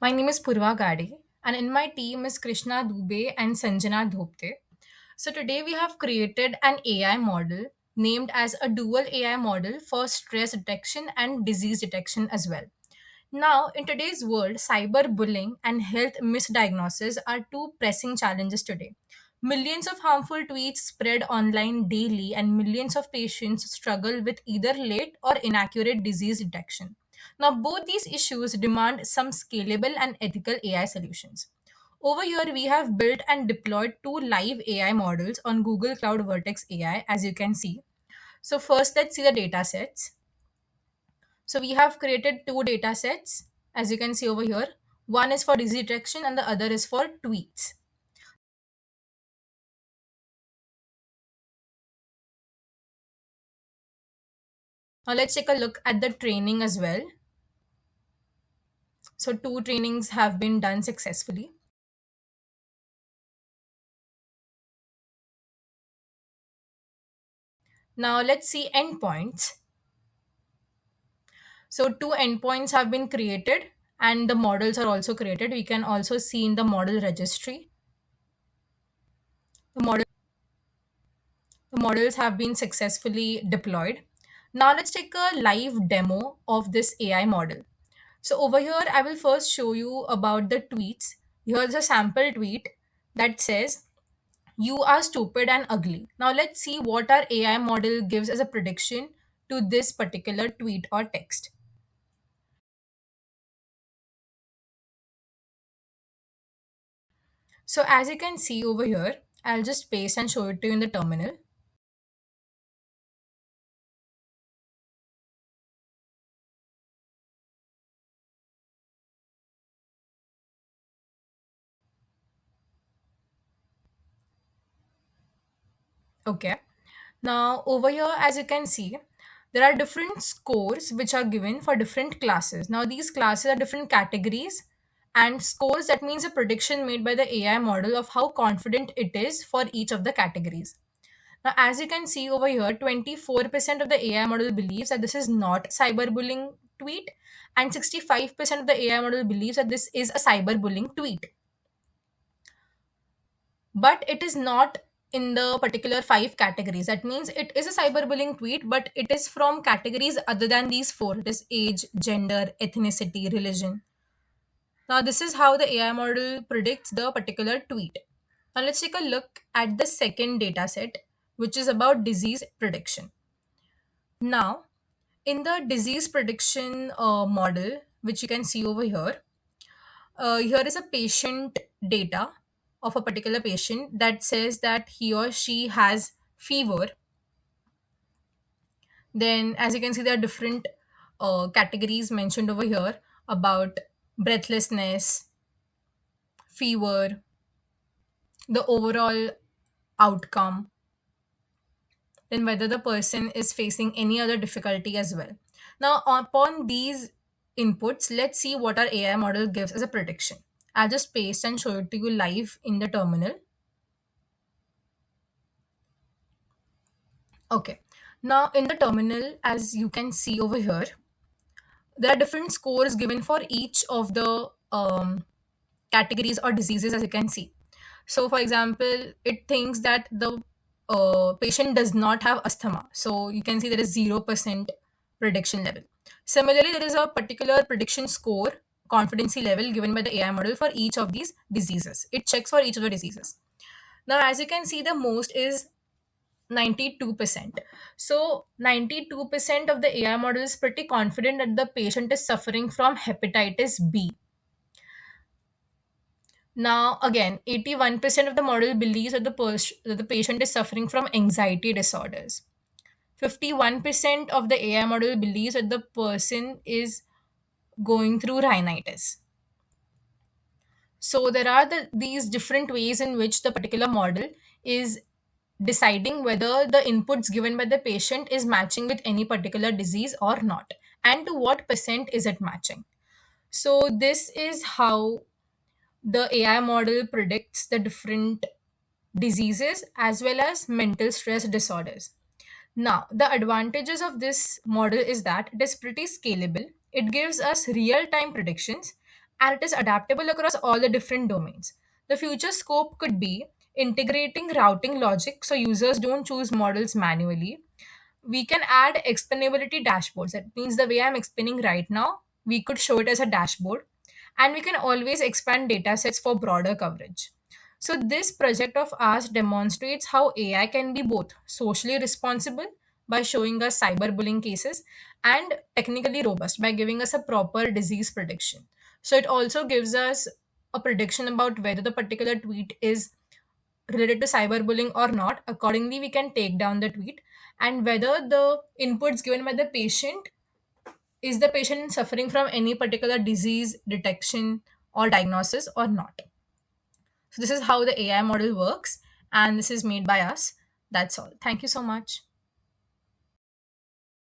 My name is Purva Gade, and in my team is Krishna Dubey and Sanjana Dhopte. So today we have created an AI model named as a dual AI model for stress detection and disease detection as well. Now, in today's world, cyberbullying and health misdiagnosis are two pressing challenges today. Millions of harmful tweets spread online daily, and millions of patients struggle with either late or inaccurate disease detection. Now, both these issues demand some scalable and ethical AI solutions. Over here, we have built and deployed two live AI models on Google Cloud Vertex AI, as you can see. So, first, let's see the data sets. So we have created two data sets, as you can see over here. One is for disease detection and the other is for tweets. Now let's take a look at the training as well. So two trainings have been done successfully. Now let's see endpoints. So two endpoints have been created and the models are also created. We can also see in the model registry. The models have been successfully deployed. Now let's take a live demo of this AI model. So over here, I will first show you about the tweets. Here's a sample tweet that says, "You are stupid and ugly." Now let's see what our AI model gives as a prediction to this particular tweet or text. So as you can see over here, I'll just paste and show it to you in the terminal. Okay. Now, over here, as you can see, there are different scores which are given for different classes. Now, these classes are different categories and scores, that means a prediction made by the AI model of how confident it is for each of the categories. Now, as you can see over here, 24% of the AI model believes that this is not cyberbullying tweet, and 65% of the AI model believes that this is a cyberbullying tweet, but it is not in the particular five categories. That means it is a cyberbullying tweet, but it is from categories other than these four. It is age, gender, ethnicity, religion. Now, this is how the AI model predicts the particular tweet. Now, let's take a look at the second data set, which is about disease prediction. Now, in the disease prediction model, which you can see over here, here is a patient data of a particular patient that says that he or she has fever. Then, as you can see, there are different categories mentioned over here about breathlessness, fever, the overall outcome, then whether the person is facing any other difficulty as well. Now, upon these inputs, let's see what our AI model gives as a prediction. I'll just paste and show it to you live in the terminal. Okay. Now, in the terminal, as you can see over here, there are different scores given for each of the categories or diseases, as you can see. So, for example, it thinks that the patient does not have asthma. So, you can see there is 0% prediction level. Similarly, there is a particular prediction score, confidence level given by the AI model for each of these diseases. It checks for each of the diseases. Now, as you can see, the most is 92%. So 92% of the AI model is pretty confident that the patient is suffering from hepatitis B. Now again, 81% of the model believes that that the patient is suffering from anxiety disorders. 51% of the AI model believes that the person is going through rhinitis. So there are these different ways in which the particular model is deciding whether the inputs given by the patient is matching with any particular disease or not, and to what percent is it matching. So this is how the AI model predicts the different diseases as well as mental stress disorders. Now, the advantages of this model is that it is pretty scalable. It gives us real time predictions and it is adaptable across all the different domains. The future scope could be integrating routing logic so users don't choose models manually. We can add explainability dashboards. That means the way I'm explaining right now, we could show it as a dashboard, and we can always expand data sets for broader coverage. So, this project of ours demonstrates how AI can be both socially responsible by showing us cyberbullying cases and technically robust by giving us a proper disease prediction. So, it also gives us a prediction about whether the particular tweet is related to cyberbullying or not. Accordingly, we can take down the tweet, and whether the inputs given by the patient is the patient suffering from any particular disease detection or diagnosis or not. So, this is how the AI model works, and this is made by us. That's all. Thank you so much.